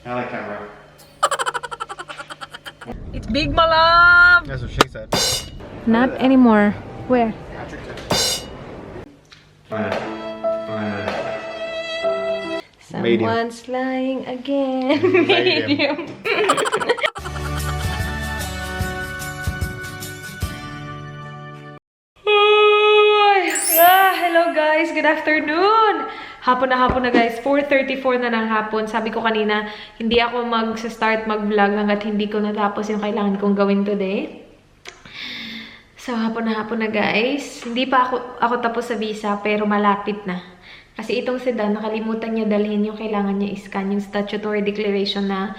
I like camera. It's big, my love! That's what she said. Not anymore. Where? Someone's lying again. Medium. Hello guys, good afternoon! Hapon na guys, 4:34 na ng hapon. Sabi ko kanina, hindi ako mag-start mag-vlog hanggat hindi ko natapos yung kailangan kong gawin today. So, hapon na guys. Hindi pa ako tapos sa visa, pero malapit na. Kasi itong sedan, nakalimutan niya dalhin yung kailangan niya iscan, yung statutory declaration na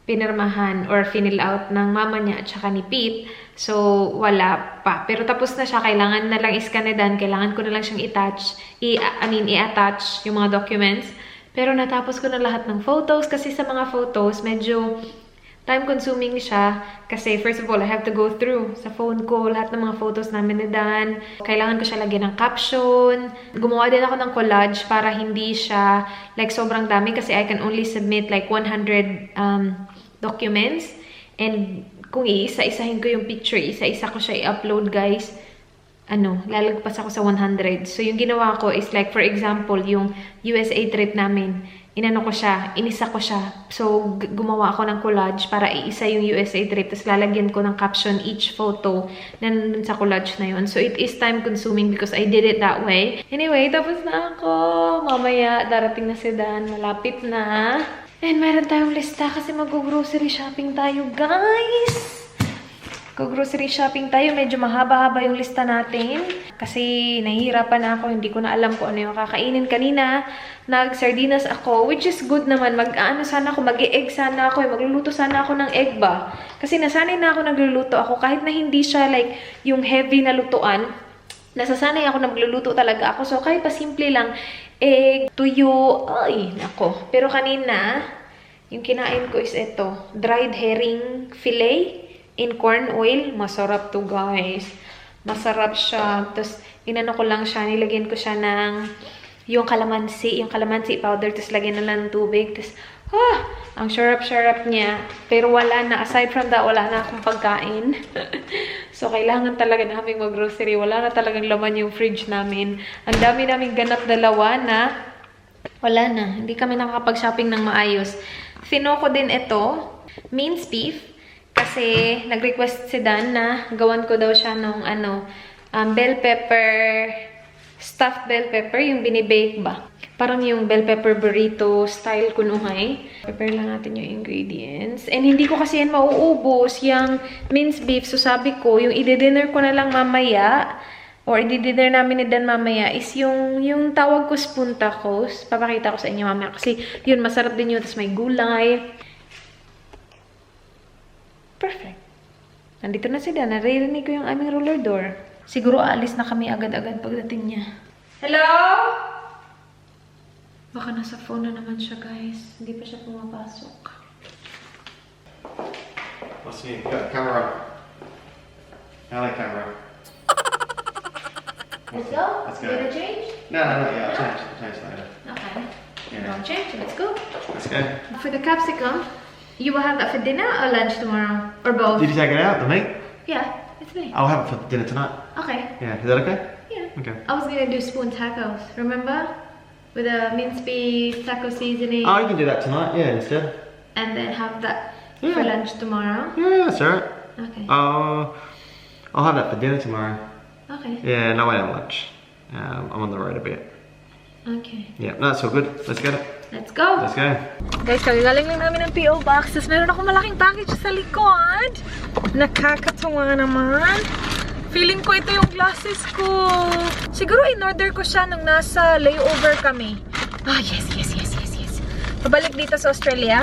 pinirmahan or fill out ng mama niya at saka ni Pete. So, wala pa. Pero tapos na siya. Kailangan na lang iskanedan. Kailangan ko na lang siyang i-attach yung mga documents. Pero natapos ko na lahat ng photos. Kasi sa mga photos, medyo time-consuming siya. Kasi first of all, I have to go through sa phone ko lahat ng mga photos namin ni Dan. Kailangan ko siya lagyan ng caption. Gumawa din ako ng collage para hindi siya like sobrang dami. Kasi I can only submit like 100 documents. And kung iisa-isahin ko yung picture, isa-isa ko siya i-upload, guys, lalagpas ako sa 100. So, yung ginawa ko is like, for example, yung USA trip namin, inisa ko siya. So, gumawa ako ng collage para iisa yung USA trip. Tapos, lalagyan ko ng caption each photo na nandun sa collage na yun. So, it is time-consuming because I did it that way. Anyway, tapos na ako. Mamaya, darating na si Dan. Malapit na. And meron tayong lista kasi mag-grocery shopping tayo, guys! Go-grocery shopping tayo. Medyo mahaba-haba yung lista natin. Kasi nahihirapan na ako. Hindi ko na alam kung ano yung kakainin. Kanina, nag-sardinas ako. Which is good naman. Sana ako. Mag-e-egg sana ako. Magluluto sana ako ng egg ba? Kasi nasanay na ako nagluluto ako. Kahit na hindi siya like yung heavy na lutuan. Nasasanay ako na magluluto talaga ako. So, kahit pa simple lang, egg, tuyo, ay, nako. Pero kanina, yung kinain ko is ito. Dried herring fillet in corn oil. Masarap to, guys. Masarap siya. Tapos, inano ko lang siya. Nilagyan ko siya ng yung kalamansi powder. Tapos, lagyan na lang ng tubig. Tapos, ang syrup niya. Pero wala na. Aside from that, wala na akong pagkain. So, kailangan talaga namin mag-grocery. Wala na talagang laman yung fridge namin. Ang dami namin ganap dalawa na wala na. Hindi kami nakakapag-shopping ng maayos. Fino ko din ito, minced beef. Kasi, nag-request si Dan na gawan ko daw siya nung bell pepper, stuffed bell pepper, yung binibake ba? Parang yung bell pepper burrito style kunuhay. Prepare lang natin yung ingredients. And hindi ko kasi yan mauubos, yung minced beef. So sabi ko, yung i-dinner ko na lang mamaya, or i-dinner namin ni Dan mamaya, is yung tawag ko spoon tacos. Papakita ko sa inyo mamaya. Kasi yun, masarap din yun. Tapos may gulay. Perfect. Nandito na si Dan. Naririnig ko yung aming roller door. Siguro aalis na kami agad-agad pagdating niya. Hello? Baka nasa phone na naman siya, guys. Hindi pa siya pumapasok. What's new? Camera. I like camera. Let's go? Let's go. You gonna change? No, yeah, I'll change later. Okay. Yeah. Don't change. Let's go. Let's go. For the capsicum, you will have that for dinner or lunch tomorrow? Or both? Did you take it out, the meat? Yeah, it's me. I'll have it for dinner tonight. Okay. Yeah, is that okay? Yeah. Okay. I was gonna do spoon tacos, remember? With a minced beef, taco seasoning. Oh, you can do that tonight, yeah, instead. And then have that Yeah. for lunch tomorrow. Yeah, that's alright. Okay. I'll have that for dinner tomorrow. Okay. Yeah, no, I don't have lunch. I'm on the road a bit. Okay. Yeah, no, that's all good. Let's get it. Let's go! Let's go. Guys, kagagaling lang namin ng P.O. Box. Tapos meron akong malaking package sa likod. Nakakatuwa naman. Feeling ko ito yung glasses ko. Siguro in-order ko siya nung nasa layover kami. Yes. Pabalik dito sa Australia.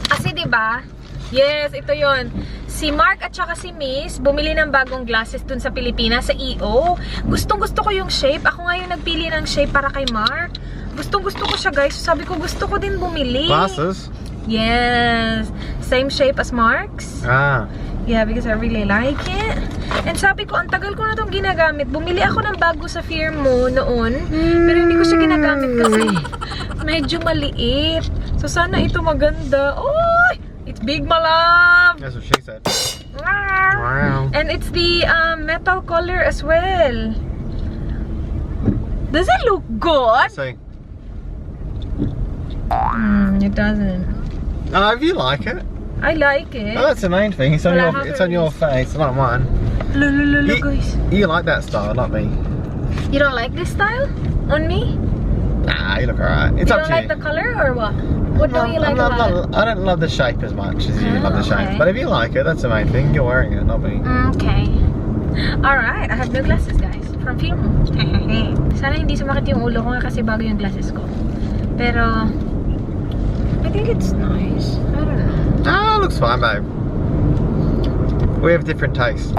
Kasi diba, yes, ito yon. Si Mark at saka si Miss, bumili ng bagong glasses dun sa Pilipinas, sa EO. Gustong-gusto ko yung shape. Ako nga yung nagpili ng shape para kay Mark. Gustong-gusto ko siya, guys. Sabi ko, gusto ko din bumili. Glasses? Yes. Same shape as Mark's. Yeah, because I really like it. And sabi ko, ang tagal ko na itong ginagamit. Bumili ako ng bago sa firm mo noon. Pero hindi ko siya ginagamit kasi medyo maliit. So, sana ito maganda. Oh! It's big, my love! That's what she said. Wow. And it's the metal color as well. Does it look good? See. It doesn't. Oh, if you like it. I like it. Oh, that's the main thing. It's on Well, your, it's on your face, not mine. Look, guys. You like that style, not me. You don't like this style on me? Nah, you look alright. It's You up don't to like you. the color or what? What don't you like about it? I don't love the shape as much as you love the shape. Okay. But if you like it, that's the main thing. You're wearing it, not me. Okay. Alright, I have new glasses, guys. From film. Sana hindi sumakit yung ulo ko nga kasi bago yung glasses ko. Pero, I think it's nice. I don't know. Ah, looks fine, babe. We have different tastes.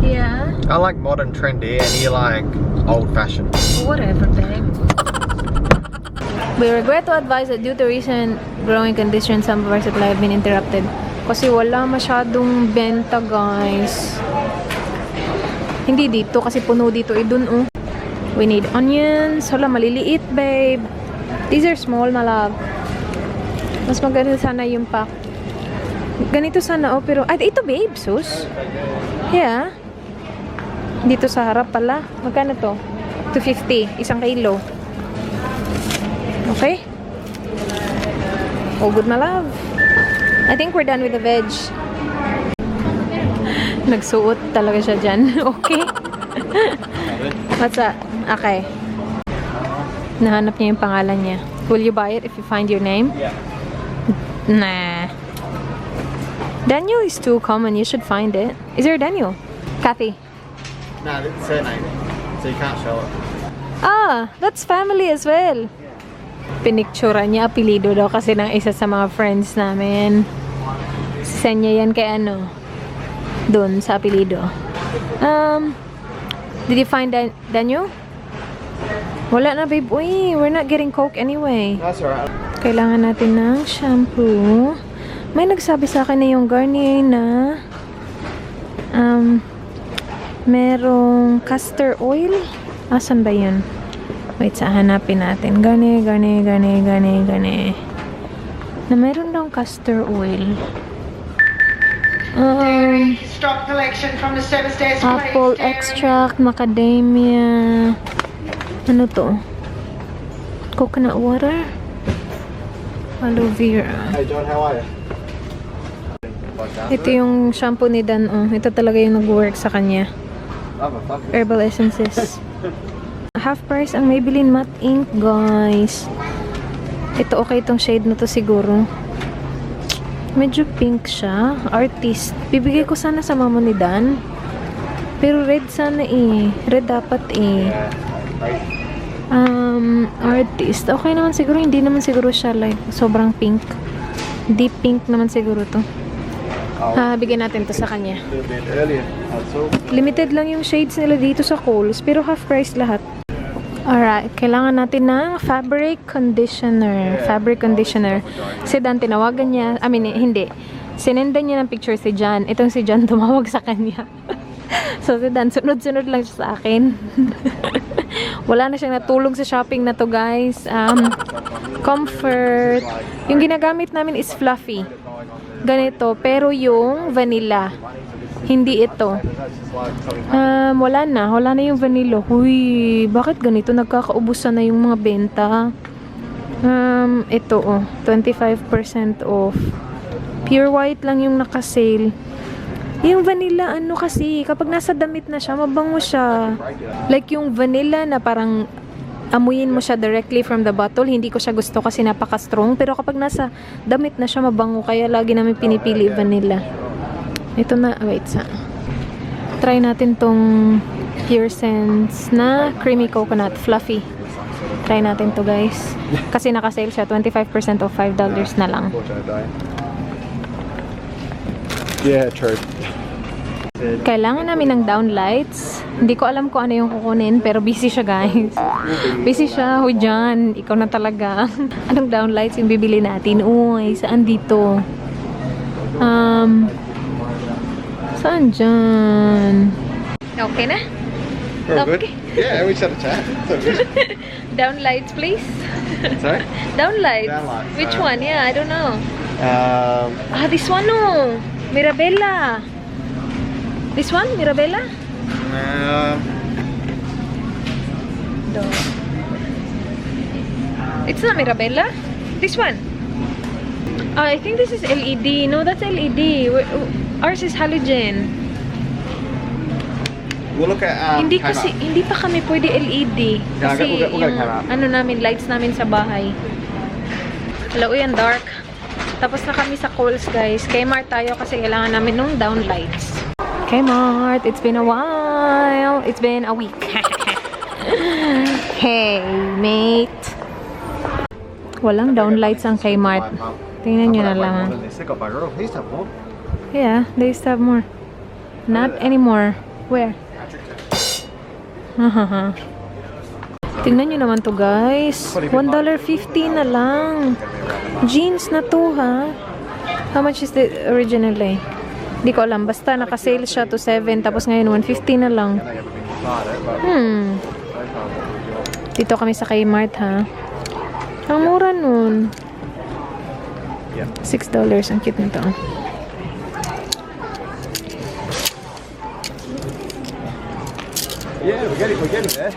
Yeah. I like modern, trendy, and you like old-fashioned. Whatever, babe. We regret to advise that due to recent growing conditions, some of our supply have been interrupted. Kasi wala masyadong benta, guys. Hindi dito, kasi puno dito. Dun, oh. We need onions. Wala, maliliit, babe. These are small, my love. Mas maganda sana yung pack. Ganito sana, oh. Pero, ito, babe, sus. Yeah. Dito sa harap pala. Magkano to? 250. 1 kilo. Okay? Oh, good, my love. I think we're done with the veg. Nagsuot talaga siya dyan. Okay? What's that? Okay. Nahanap niya yung pangalan niya. Will you buy it if you find your name? Yeah. Nah. Daniel is too common. You should find it. Is there a Daniel? Kathy. No, it's her name, so you can't show it. Ah, that's family as well. Pinictura niya, apelido daw kasi ng isa sa mga friends namin. Send niya yan kay ano, dun sa apelido. Did you find Daniel? Wala na, babe. Uy, we're not getting Coke anyway. That's alright. Kailangan natin ng shampoo. May nagsabi sa akin na yung Garnier na merong castor oil. Asan ba yun? Wait, sa hanapin natin. Garnier. Na meron daw castor oil. Stock collection from the Seven States Apple extract, macadamia. Ano to? Coconut water? Aloe vera. Hey John, how are you? Ito yung shampoo ni Dan. Oh. Ito talaga yung nag-work sa kanya. Herbal essences. Half price ang Maybelline Matte Ink, guys. Ito okay itong shade na to siguro. Medyo pink siya. Artist. Bibigay ko sana sa mama ni Dan. Pero red sana eh. Red dapat eh. Artist. Okay naman siguro. Hindi naman siguro siya like sobrang pink. Deep pink naman siguro to. Bigyan natin to sa kanya. Limited lang yung shades nila dito sa Kohl's. Pero half price lahat. Alright, kailangan natin ng fabric conditioner. Fabric conditioner. Si Dan, tinawagan niya. Hindi. Sinendan niya ng picture si Jan. Itong si Jan tumawag sa kanya. So si Dan, sunod-sunod lang siya sa akin. Wala na siyang natulog sa shopping na to, guys. Comfort. Yung ginagamit namin is fluffy. Ganito. Pero yung vanilla. Hindi ito. Wala na yung vanilla. Huy, bakit ganito? Nagkakaubusan na yung mga benta. Ito 25% off. Pure white lang yung nakasale. Yung vanilla, ano kasi, kapag nasa damit na siya, mabango siya. Like yung vanilla na parang amuyin mo siya directly from the bottle. Hindi ko siya gusto kasi napaka-strong. Pero kapag nasa damit na siya, mabango. Kaya lagi namin pinipili vanilla. Ito na, wait sa. Try natin tong Pure Sense na creamy coconut, fluffy. Try natin to, guys. Kasi naka-sale siya, 25% off, $5 na lang. Yeah, true. Kailangan namin ng downlights. Hindi ko alam kung ano yung kukunin, pero busy siya, guys. Busy siya. Huy, John, ikaw na talaga. Anong downlights yung bibili natin? Uy, saan dito? Saan dyan? Okay na? We're Okay. good. Yeah, we just had a chat. So good. Down lights, please. Sorry? Down lights. Down lights, Which one? Yeah, I don't know. Um, This one, no. Mirabella. This one, Mirabella? No. It's not Mirabella. This one. I think this is LED. No, that's LED. Ours is halogen. we'll look at Hindi came kasi, up. hindi pa kami pwede LED. Yeah, Kasi we'll get yung, came up. ano namin, lights namin sa bahay. Hello, yan, dark. Tapos na kami sa Kohl's, guys. Kmart tayo kasi kailangan namin nung down lights. Kmart, it's been a while. It's been a week. Hey, mate. Walang down lights ang Kmart. Tingnan nyo na lang. Yeah, they used to have more. Not anymore. Where? Tingnan nyo naman to, guys. $1.50 na lang. Jeans na to, ha? How much is the originally? Di ko alam. Basta naka-sale siya to 7. Tapos ngayon, $1.50 na lang. Dito kami sa Kmart, ha? Ang mura nun. $6. Ang cute nito. Yeah, we're getting there.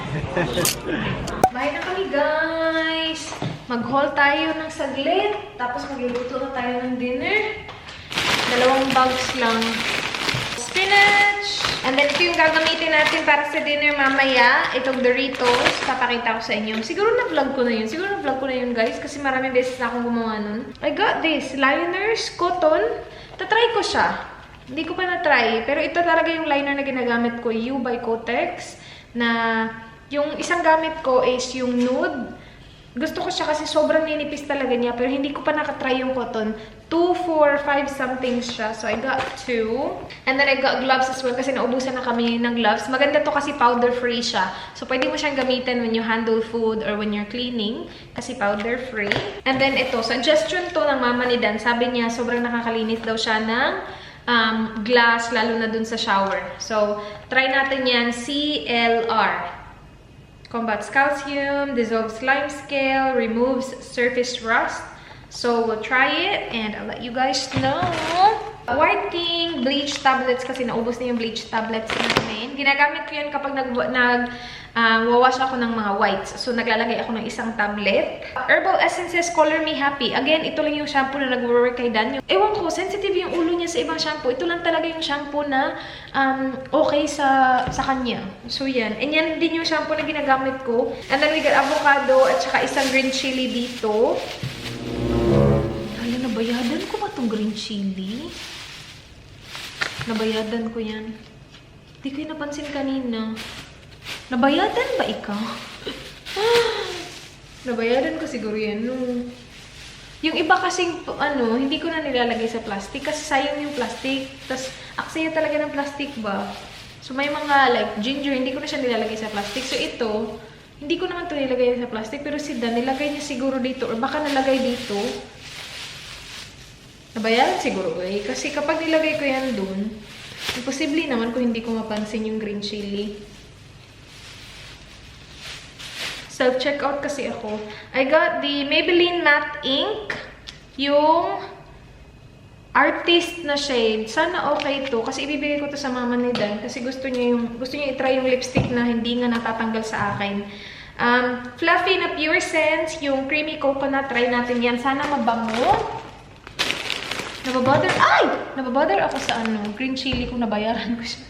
Bahay na kami, guys. Mag-haul tayo ng saglit. Tapos magluluto na tayo ng dinner. 2 bags lang. Spinach. And then ito yung gagamitin natin para sa dinner mamaya. Itong Doritos. Papakita ko sa inyo. Siguro na-vlog ko na yun. Guys. Kasi maraming beses na akong gumawa nun. I got this. Liners. Cotton. Tatry ko siya. Hindi ko pa na-try. Pero ito talaga yung liner na ginagamit ko. U by Kotex. Na yung isang gamit ko is yung nude. Gusto ko siya kasi sobrang ninipis talaga niya. Pero hindi ko pa nakatry yung cotton. 2, 4, 5 something siya. So, I got 2. And then, I got gloves as well kasi naubusan na kami ng gloves. Maganda to kasi powder-free siya. So, pwede mo siyang gamitin when you handle food or when you're cleaning. Kasi powder-free. And then, ito. Suggestion to ng mama ni Dan. Sabi niya, sobrang nakakalinis daw siya ng glass, lalo na dun sa shower. So, try natin yan. CLR. Combats calcium, dissolves lime scale, removes surface rust. So, we'll try it and I'll let you guys know. White King bleach tablets kasi naubos na yung bleach tablets namin. Ginagamit ko yan kapag wawash ako ng mga whites. So, naglalagay ako ng isang tablet. Herbal Essences Color Me Happy. Again, ito lang yung shampoo na nag-work kay Dan. Ewan ko, sensitive yung ulo niya sa ibang shampoo. Ito lang talaga yung shampoo na okay sa kanya. So, yan. And yan din yung shampoo na ginagamit ko. And then, we got avocado at saka isang green chili dito. Hala, nabayadan ko ba itong green chili? Nabayadan ko yan. Di ko yung napansin kanina. Nabayadan ba ikaw? Nabayadan ko siguro yan. No. Yung iba kasing, hindi ko na nilalagay sa plastic kasi sayang yung plastic. Tapos, aksaya talaga ng plastic ba? So, may mga like ginger, hindi ko na siya nilalagay sa plastic. So, ito, hindi ko naman ito nilagay sa plastic. Pero si Dan, nilagay niya siguro dito. Or baka nalagay dito. Nabayaran siguro eh. Kasi kapag nilagay ko yan dun, imposible naman kung hindi ko mapansin yung green chili. Self-checkout kasi ako. I got the Maybelline Matte Ink. Yung artist na shade. Sana okay to. Kasi ibibigay ko to sa mama ni Dan. Kasi gusto niya i-try yung lipstick na hindi nga natatanggal sa akin. Fluffy na Pure Sense. Yung creamy coconut. Try natin yan. Sana mabango. Nababother ako sa green chili kung nabayaran ko siya.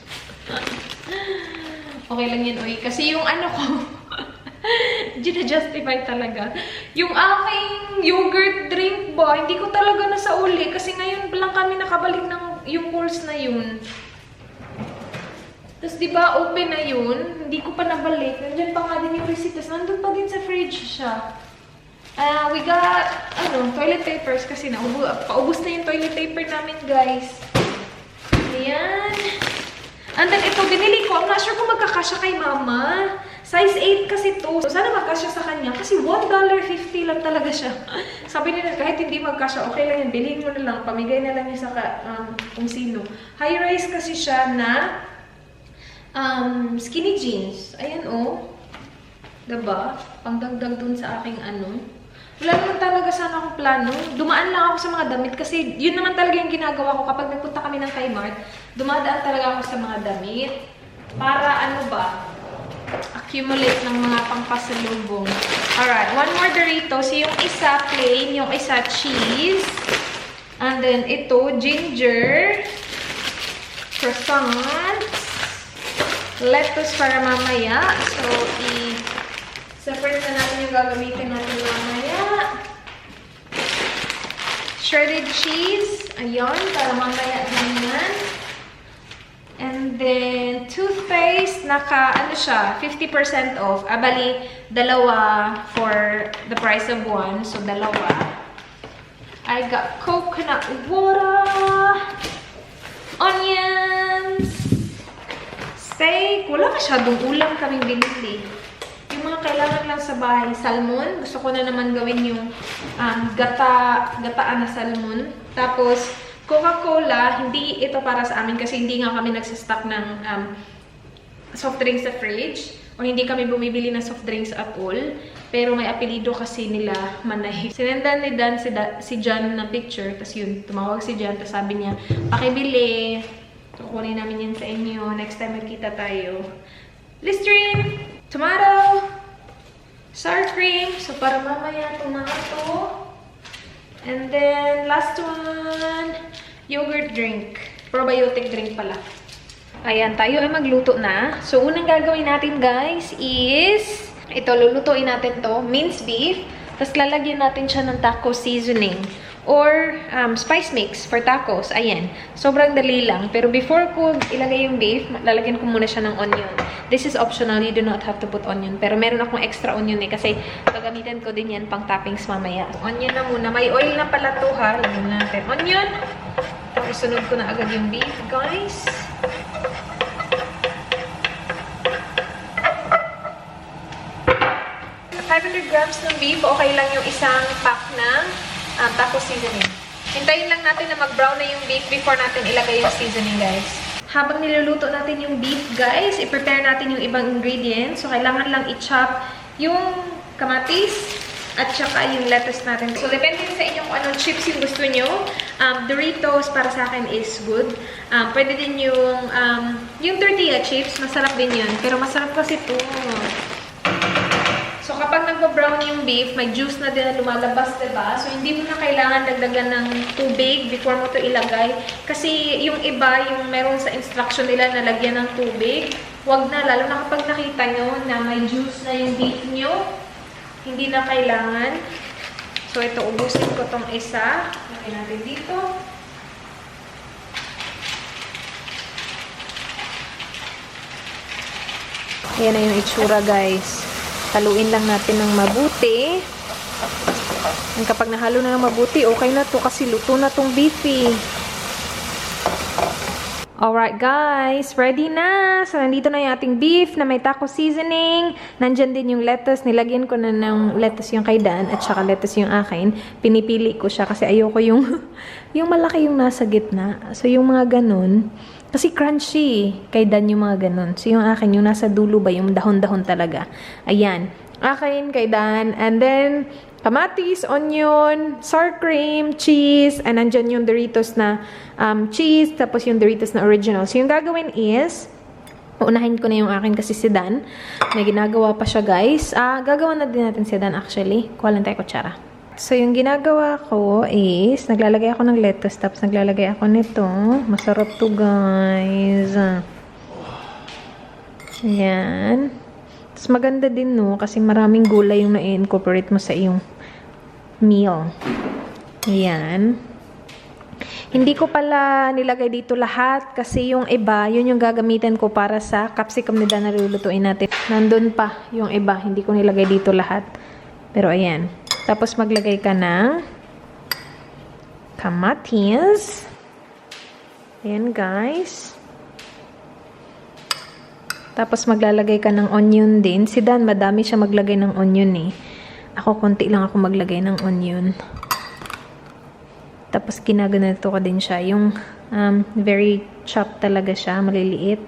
Okay lang yan, oy. Kasi yung ko, gina-justify talaga. Yung aking yogurt drink ba, hindi ko talaga nasauli. Kasi ngayon lang kami nakabalik ng yung course na yun. Tapos diba, open na yun. Hindi ko pa nabalik. Nandiyan pa nga din yung receipt. Tapos nandun pa din sa fridge siya. We got, toilet papers kasi paubos na yung toilet paper namin, guys. Ayan. And then, ito, binili ko. I'm not sure kung magkakasya kay mama. Size 8 kasi to. So, sana magkasya sa kanya. Kasi $1.50 lang talaga siya. Sabi nila, kahit hindi magkasya, okay lang yan. Bilhin mo na lang. Pamigay na lang niya sa kung sino. High-rise kasi siya na Skinny jeans. Ayan, oh. Diba? Pangdagdag dun sa aking ano. Wala naman talaga sana akong plano. Dumaan lang ako sa mga damit kasi yun naman talaga yung ginagawa ko kapag nagpunta kami ng Kmart. Dumadaan talaga ako sa mga damit. Para ano ba? Accumulate ng mga pangpasalubong. Alright, one more Doritos. Yung isa plain, yung isa cheese. And then ito, ginger. Croissants. Lettuce para mamaya. So, separate na natin yung gagamitin natin mamaya. Shredded cheese. Ayun, para mamaya naman. And then, toothpaste. Ano siya, 50% off. Bali, dalawa for the price of one. So, dalawa. I got coconut water. Onions. Steak. Wala masyadong ulam kaming binili. Yung mga kailangan lang sa bahay. Salmon. Gusto ko na naman gawin yung gataan na salmon. Tapos, Coca-Cola. Hindi ito para sa amin kasi hindi nga kami nagsastock ng soft drinks sa fridge. O hindi kami bumibili ng soft drinks at all. Pero may apelido kasi nila Manay. Sinendan ni Dan si John na picture. Tapos yun, tumawag si John. Tapos sabi niya, pakibili. Kukunin namin yan sa inyo. Next time magkita tayo. Listerine, tomato, sour cream. So para mamaya tomato. And then last one, yogurt drink. Probiotic drink pala. Ayan, tayo ay magluto na. So unang gagawin natin guys is, ito lulutuin natin to, minced beef. Tapos lalagyan natin siya ng taco seasoning. Or spice mix for tacos. Ayan. Sobrang dali lang. Pero before ko ilagay yung beef, lalagyan ko muna siya ng onion. This is optional. You do not have to put onion. Pero meron akong extra onion eh. Kasi gagamitin ko din yan pang toppings mamaya. Onion na muna. May oil na pala to ha. Lagyan natin onion. Tapos sunod ko na agad yung beef guys. $500 grams ng beef. Okay lang yung isang pack ng taco seasoning. Hintayin lang natin na mag-brown na yung beef before natin ilagay yung seasoning, guys. Habang niluluto natin yung beef, guys, i-prepare natin yung ibang ingredients. So, kailangan lang i-chop yung kamatis at saka yung lettuce natin. So, depende sa inyo kung anong chips yung gusto nyo. Doritos para sa akin is good. Pwede din yung tortilla chips. Masarap din yun. Pero masarap kasi ito. So, kapag nagpa-brown yung beef, may juice na din na lumalabas, diba? So, hindi mo na kailangan dagdagan ng tubig before mo to ilagay. Kasi yung iba, yung meron sa instruction nila na lagyan ng tubig, wag na. Lalo na kapag nakita nyo na may juice na yung beef nyo, hindi na kailangan. So, ito, ubusin ko tong isa. Lagyan natin dito. Ayan na yung itsura, guys. Haluin lang natin ng mabuti. And kapag nahalo na ng mabuti, okay na to kasi luto na tong beefy. Alright guys, ready na! So, nandito na yung ating beef na may taco seasoning. Nandyan din yung lettuce. Nilagyan ko na ng lettuce yung kay Dan at saka lettuce yung akin. Pinipili ko siya kasi ayoko yung malaki yung nasa gitna. So, yung mga ganun. Kasi crunchy. Kay Dan yung mga ganun. So, yung akin, yung nasa dulo ba, yung dahon-dahon talaga. Ayan. Akin, kay Dan. And then, kamatis, onion, sour cream, cheese, and nandyan yung Doritos na cheese, tapos yung Doritos na original. So, yung gagawin is, uunahin ko na yung akin kasi si Dan. May ginagawa pa siya, guys. Gagawa na din natin si Dan, actually. Kuha lang tayo kutsara. So, yung ginagawa ko is, naglalagay ako ng lettuce, tapos naglalagay ako nito. Masarap to, guys. Ayan. Tapos maganda din, no? Kasi maraming gulay yung na-incorporate mo sa iyong meal. Ayan. Hindi ko pala nilagay dito lahat kasi yung iba, yun yung gagamitin ko para sa capsicum na nalulutuin natin. Nandun pa yung iba. Hindi ko nilagay dito lahat. Pero ayan. Tapos maglagay ka ng kamatis. Ayan, guys. Tapos maglalagay ka ng onion din. Si Dan, madami siya maglagay ng onion eh. Ako, konti lang ako maglagay ng onion. Tapos ginaganito ko din siya. Yung very chopped talaga siya, maliliit.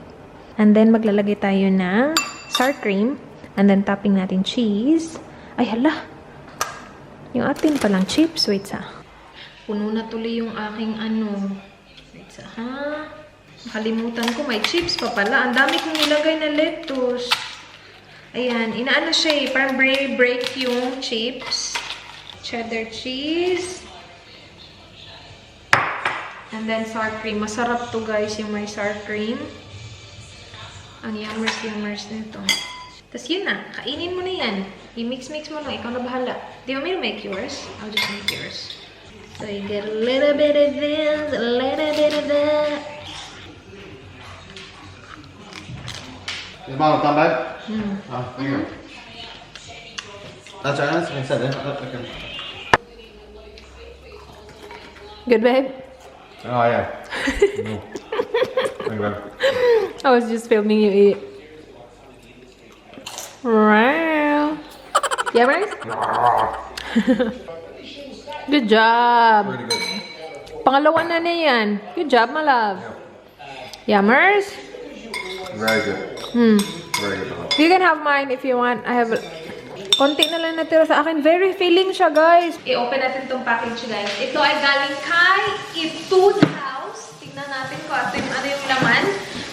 And then, maglalagay tayo ng sour cream. And then, topping natin cheese. Ay, hala! Yung atin palang chips. Wait sa. Puno na tuloy yung aking ano. Wait sa, ha? Nakalimutan ko, may chips pa pala. Ang dami kong nilagay na lettuce. Ayan, inaano siya eh. Parang break yung chips. Cheddar cheese. And then sour cream. Masarap to guys, yung may sour cream. Ang yummers nito. Tapos yun na, kainin mo na yan. I-mix-mix mo lang, ikaw na bahala. Do you want me to make yours? I'll just make yours. So you get a little bit of this, a little bit of that. Is mine done, babe? Mm. Oh, there you go. That's right, I can set it. Okay. Good, babe? Oh, yeah. There you go. I was just filming you eat. Wow. Yeah, right? Good job. Pretty good. Pangalawa na na yan. Good job, my love. Yummers? Very good. Very good. You can have mine if you want. I have... Konti na lang natira sa akin. Very filling siya, guys. I-open natin tong package, guys. Ito ay galing kay Itude House. Tingnan natin kung ano yung laman.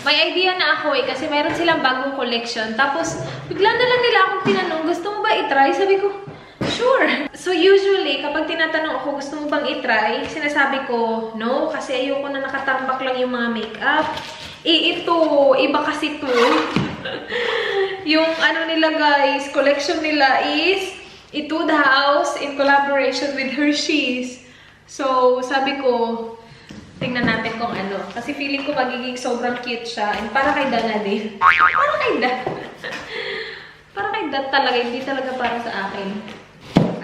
May idea na ako eh, kasi meron silang bagong collection. Tapos, bigla na lang nila akong tinanong, gusto mo ba i-try? Sabi ko, sure. So, usually, kapag tinatanong ako, gusto mo bang i-try? Sinasabi ko, no, kasi ayoko na nakatambak lang yung mga makeup. Ito, iba kasi to. Yung ano nila guys, collection nila is Itude House in collaboration with Hershey's. So, sabi ko, tingnan natin kung ano. Kasi feeling ko magiging sobrang cute siya. And para kay Dana din. Para kay Dana. Para kay Dana talaga. Hindi talaga para sa akin.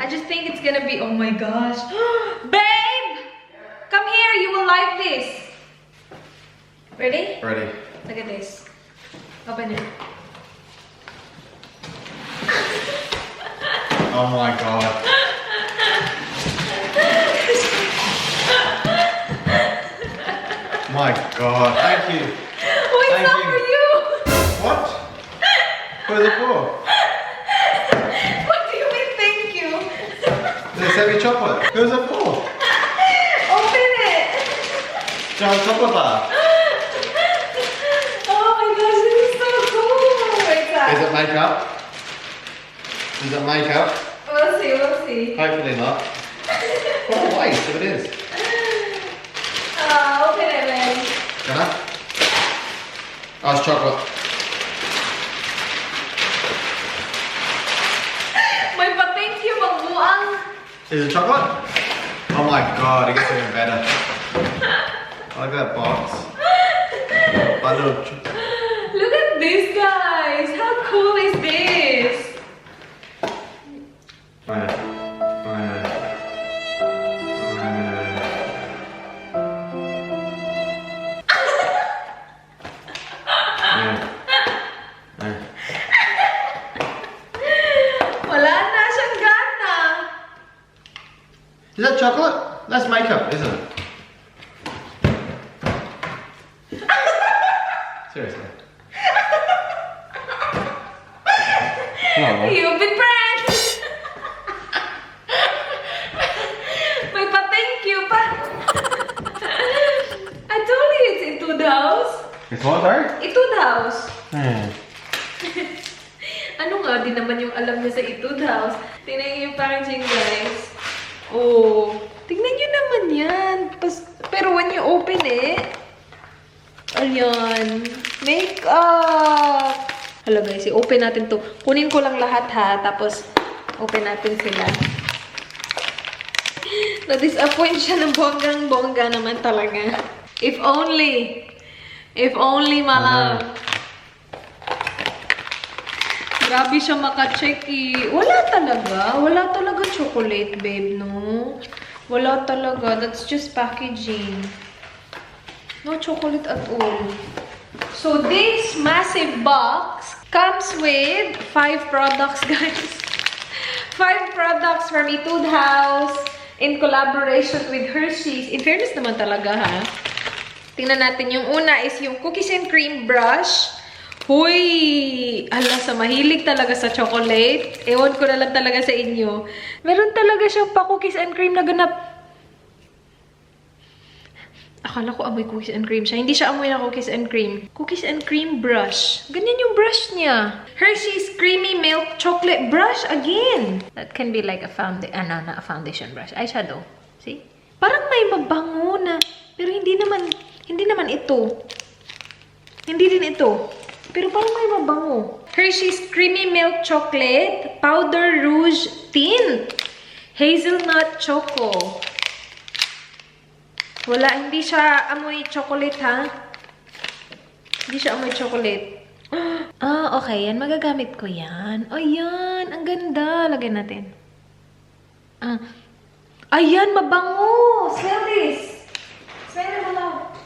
I just think it's gonna be, oh my gosh. Babe! Come here, you will like this. Ready? Ready. Look at this. Open it. Oh my god. My god. Thank you. Oh, it's Thank not you. for you! What? What is it for? What do you mean, thank you? It's heavy chocolate. Who's it for? Open it! Giant chocolate bar. Oh my gosh, this is so cool! Wait, Is it makeup? Is it makeup? We'll see, we'll see. Hopefully not. What a waste if it is. Open it, man. Can I? Oh, it's chocolate. May pa-thank you, magbuang. Is it chocolate? Oh my god, it gets even better. Look at that box. Bundle of Look at this, guys. How cool is this? Wala na siyang gana. Is that chocolate? That's makeup, isn't it? Seriously. No. You've been pranked! May pa-thank you pa. I told you it's Itude House. It's what, sorry? Itude House. Hmm. Ano nga din naman yung alam niya sa Itude House? Tingnan niyo yung packaging, guys. Oh, tingnan niyo naman yan. Pero when you open it, ayan, makeup. Hala guys, i-open natin to. Kunin ko lang lahat ha, tapos open natin sila. Na-disappoint siya ng bonggang-bongga naman talaga. If only, my love. Grabe siya maka-check eh. Wala talaga chocolate, babe, no? Wala talaga. That's just packaging. No chocolate at all. So, this massive box comes with 5 products, guys. 5 products from Itude House in collaboration with Hershey's. In fairness naman talaga, ha? Tingnan natin. Yung una is yung cookies and cream brush. Huy! Ala, sa mahilig talaga sa chocolate. Ewan ko na lang talaga sa inyo. Meron talaga siyang pa-cookies and cream na ganap. Akala ko amoy cookies and cream siya. Hindi siya amoy na cookies and cream. Cookies and cream brush. Ganyan yung brush niya. Hershey's Creamy Milk Chocolate Brush again. That can be like a not a foundation brush. Eyeshadow. See? Parang may mabango na. Pero hindi naman ito. Hindi din ito. Pero parang may mabango. Hershey's Creamy Milk Chocolate Powder Rouge Tint. Hazelnut Choco. Wala, hindi siya amoy chocolate, ha? Hindi siya amoy chocolate. Ah, okay. Yan, magagamit ko yan. Ayan, ang ganda. Lagyan natin. Ayan, mabango. Smell this. Smell it all.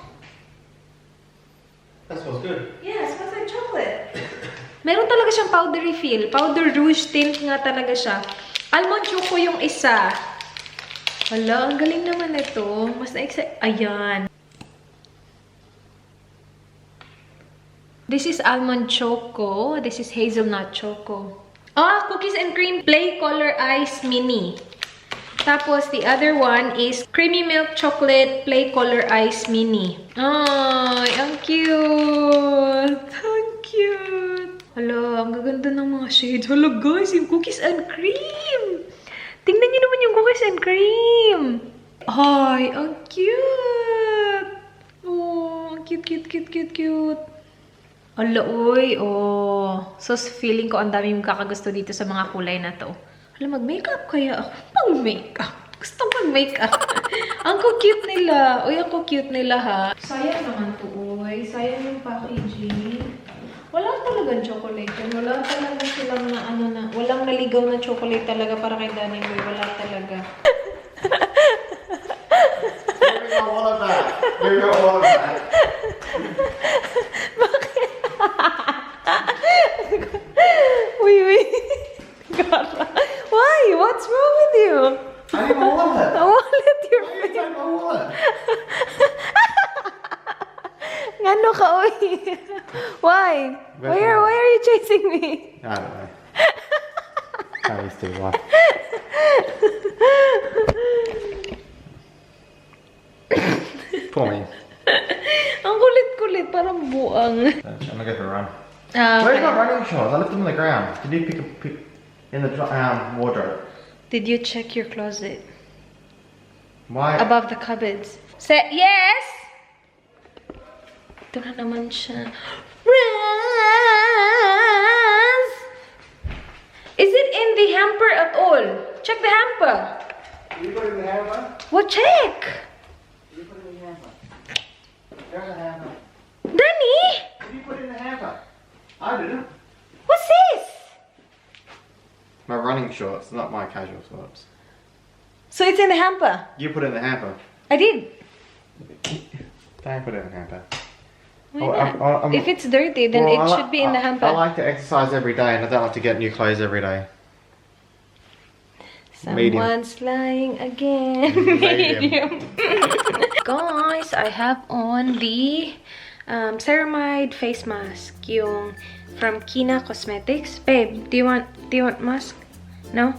That smells good. Yeah, it smells like chocolate. Meron talaga siyang powdery feel. Powder rouge tint nga talaga siya. Almond choco yung isa. Hala, ang galing naman ito. Mas na-excite. Ayan. This is almond choco. This is hazelnut choco. Cookies and cream play color ice mini. Tapos, the other one is Creamy Milk Chocolate Play Color Ice Mini. Ay, ang cute! Ang cute! Hala, ang gaganda ng mga shades. Hala, guys, yung cookies and cream! Tingnan niyo naman yung cookies and cream! Ay, ang cute! Oh, ang cute. Hala, uy, oh. So, feeling ko ang dami yung kakagusto dito sa mga kulay na to. Hala, mag-makeup kaya ako. Mag-makeup. Gusto mag-makeup. Ang cute nila. Uy, ang cute nila, ha. Sayang naman to, uy. Sayang yung packaging. Wala talagang chocolate yun. Wala talaga silang na, walang naligaw na chocolate talaga para kay Danny Boy. Wala talaga. There we go, all of that. There we go, all of that. Uy. Gara. Why? What's wrong with you? I need my wallet. A wallet, your Why did you take my wallet? Ngano ka, uy? Why? Why are you chasing me? I don't know. I used to laugh. Poor me. Ang kulit-kulit, parang buang. I'm gonna go for a run. Okay. Where's my running shorts? I left them on the ground. Did you pick in the wardrobe? Did you check your closet? Why? Above the cupboards. Say yes! Ito na naman siya. Raz! Is it in the hamper at all? Check the hamper. Did you put it in the hamper? What check? Did you put it in the hamper? Go in the hamper. Danny? Did you put it in the hamper? I didn't. What's this? My running shorts, not my casual shorts. So it's in the hamper? You put it in the hamper. I did. Don't put it in the hamper. Why not? If it's dirty, then it should be in the hamper. I like to exercise every day and I don't like to get new clothes every day. Someone's lying again. Medium. Guys, I have on the ceramide face mask, yung from Kina Cosmetics. Babe, do you want mask? No?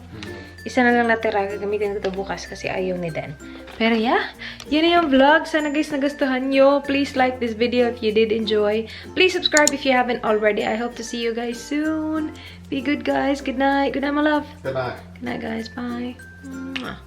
Isa na lang natira, gagamitin ko ito bukas kasi ayaw ni Dan. Pero yeah, yun na yung vlog. Sana guys nagustuhan nyo. Please like this video if you did enjoy. Please subscribe if you haven't already. I hope to see you guys soon. Be good guys. Good night. Good night, my love. Good night. Good night, guys. Bye. Mwah.